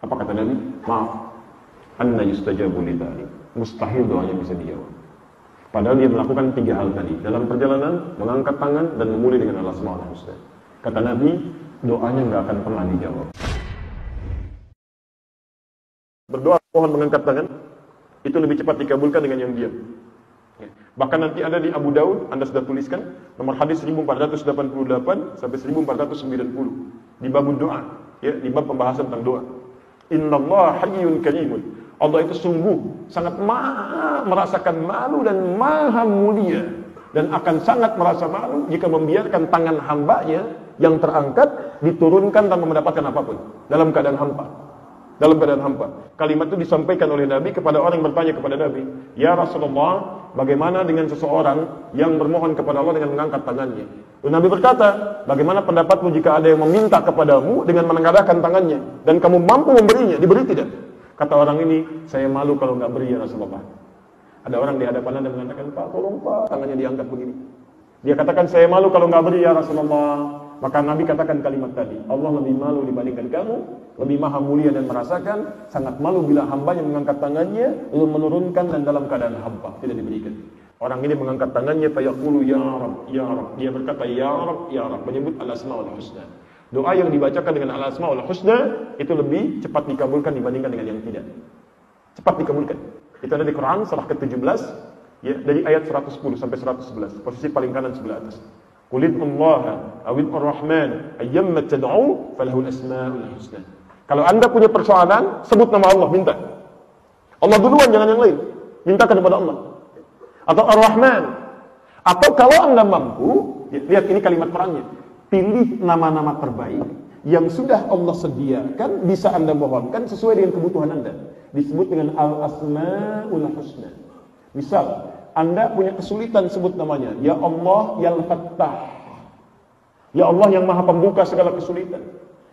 Apa kata Nabi? Maaf, anna yustajabu lidhalik. Mustahil doanya bisa dijawab. Padahal dia melakukan 3 hal tadi. Dalam perjalanan, mengangkat tangan dan memulai dengan al-asmaul husna. Kata Nabi, doanya nggak akan pernah dijawab. Berdoa, mohon mengangkat tangan, itu lebih cepat dikabulkan dengan yang diam. Bahkan nanti ada di Abu Daud, Anda sudah tuliskan, nomor hadis 1488 sampai 1490 di bab doa, ya, di bab pembahasan tentang doa. Innallaha hayyun karimun. Allah itu sungguh sangat merasakan malu dan maha mulia, dan akan sangat merasa malu jika membiarkan tangan hambanya yang terangkat diturunkan tanpa mendapatkan apapun dalam keadaan hampa. Dalam keadaan hampa. Kalimat itu disampaikan oleh Nabi kepada orang yang bertanya kepada Nabi, "Ya Rasulullah, bagaimana dengan seseorang yang bermohon kepada Allah dengan mengangkat tangannya?" Lalu Nabi berkata, "Bagaimana pendapatmu jika ada yang meminta kepadamu dengan menengadahkan tangannya dan kamu mampu memberinya, diberi tidak?" Kata orang ini, "Saya malu kalau nggak beri ya Rasulullah." Ada orang di hadapan Anda mengatakan, "Pak, tolong Pak, tangannya diangkat begini." Dia katakan, "Saya malu kalau nggak beri ya Rasulullah." Maka Nabi katakan kalimat tadi, Allah lebih malu dibandingkan kamu, lebih maha mulia dan merasakan, sangat malu bila hambanya mengangkat tangannya, lalu menurunkan dan dalam keadaan hampa, tidak diberikan. Orang ini mengangkat tangannya, fayaqulu ya Rabb, ya Rabb. Dia berkata ya Rabb, ya Rabb, menyebut al-asmaul husna. Doa yang dibacakan dengan al-asmaul husna itu lebih cepat dikabulkan dibandingkan dengan yang tidak. Cepat dikabulkan. Itu ada di Quran surah ke-17, ya, dari ayat 110 sampai 111, posisi paling kanan sebelah atas. Qulid Allah awid ar-Rahman ayyamma tad'u falahul asmaul husna. Kalau Anda punya persoalan, sebut nama Allah, minta. Allah duluan, jangan yang lain. Mintakan kepada Allah. Atau Ar-Rahman. Atau kalau Anda mampu, lihat ini kalimat Qurannya. Pilih nama-nama terbaik yang sudah Allah sediakan, bisa Anda mohonkan sesuai dengan kebutuhan Anda. Disebut dengan Al-Asmaul Husna. Misal, Anda punya kesulitan, sebut namanya. Ya Allah, Ya Al-Fattah. Ya Allah yang maha pembuka segala kesulitan.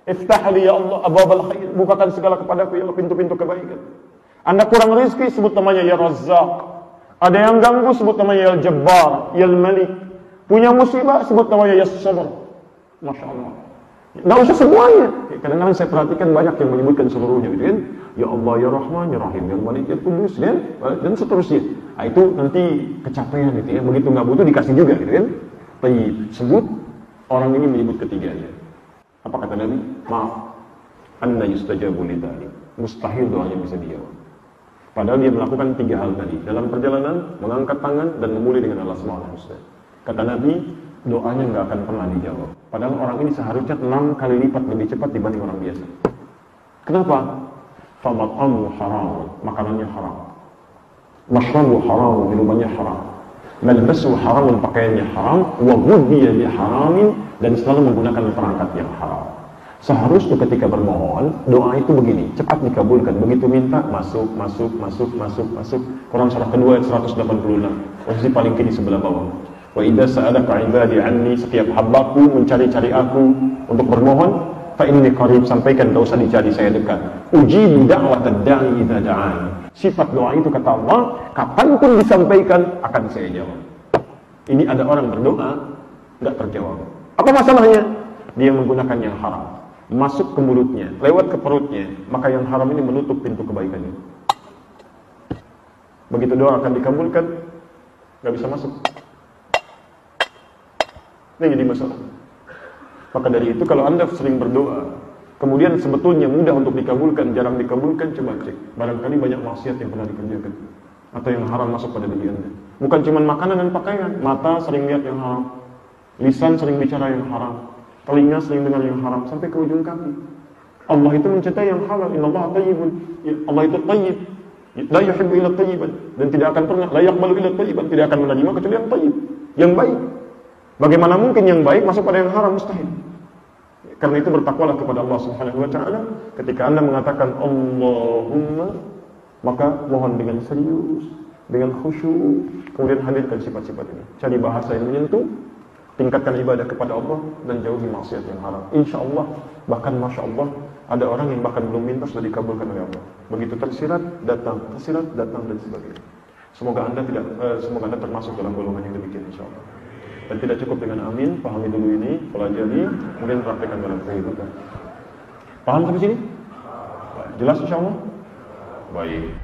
Iftah li ya Allah abwabal khair. Bukakan segala kepadaku ya Allah pintu-pintu kebaikan. Anda kurang rezeki, sebut namanya Ya Razzaq. Ada yang ganggu, sebut namanya Ya Jabbar, Ya Malik. Punya musibah, sebut namanya Ya Sabr. Masya Allah. Nggak usah semuanya. Kadang-kadang saya perhatikan banyak yang menyebutkan seluruhnya, gitu kan? Ya Allah, Ya Rahman, Ya Rahim, Ya Malik, Ya Kudus, kan? Dan seterusnya. Nah, itu nanti kecapean, gitu ya. Begitu nggak butuh dikasih juga, gitu kan? Tapi sebut orang ini menyebut ketiganya. Apa kata Nabi? Maaf, anna yustajabu lidhalik. Mustahil doanya bisa dijawab. Padahal dia melakukan 3 hal tadi. Dalam perjalanan, mengangkat tangan dan memulai dengan al-asmaul husna. Kata Nabi, doanya nggak akan pernah dijawab. Padahal orang ini seharusnya 6 kali lipat lebih cepat dibanding orang biasa. Kenapa? Famat'amu haram, makanannya haram. Mashrabu haram, minumannya haram. Malbasu haram, pakaiannya haram. Wa ghudhiya bi haramin, dan selalu menggunakan perangkat yang haram. Seharusnya ketika bermohon, doa itu begini, cepat dikabulkan. Begitu minta, masuk. Quran surah kedua ayat 186, posisi paling kiri sebelah bawah. Wa idza sa'alaka 'ibadi 'anni, setiap hambaku mencari-cari aku untuk bermohon, fa inni qarib, sampaikan, enggak usah dicari, saya dekat. Ujibu da'watad da'i idza da'an. Sifat doa itu kata Allah, kapanpun disampaikan akan saya jawab. Ini ada orang berdoa enggak terjawab. Apa masalahnya? Dia menggunakan yang haram. Masuk ke mulutnya, lewat ke perutnya, maka yang haram ini menutup pintu kebaikannya. Begitu doa akan dikabulkan, enggak bisa masuk. Ini jadi masalah. Maka dari itu kalau Anda sering berdoa, kemudian sebetulnya mudah untuk dikabulkan, jarang dikabulkan, coba cek. Barangkali banyak maksiat yang pernah dikerjakan, atau yang haram masuk pada diri Anda. Bukan cuma makanan dan pakaian. Mata sering lihat yang haram, lisan sering bicara yang haram, telinga sering dengar yang haram, sampai ke ujung kaki. Allah itu mencintai yang halal. Innallaha thayyibun. Allah itu thayyib. La yuhibbu illa thayyiban, dan tidak akan pernah la yaqbalu illa thayyiban, tidak akan menerima kecuali yang thayyib, yang baik. Bagaimana mungkin yang baik masuk pada yang haram? Mustahil. Karena itu bertakwalah kepada Allah Subhanahu wa taala. Ketika Anda mengatakan Allahumma, maka mohon dengan serius, dengan khusyuk, kemudian hadirkan sifat-sifat ini. Cari bahasa yang menyentuh, tingkatkan ibadah kepada Allah, dan jauhi maksiat yang haram. Insyaallah, bahkan Masya Allah, ada orang yang bahkan belum minta sudah dikabulkan oleh Allah. Begitu tersirat datang, dan sebagainya. Semoga Anda termasuk dalam golongan yang demikian, insyaallah. Dan tidak cukup dengan amin, pahami dulu ini, pelajari, kemudian praktekkan dalam kehidupan. Paham sampai sini? Jelas insyaallah? Baik.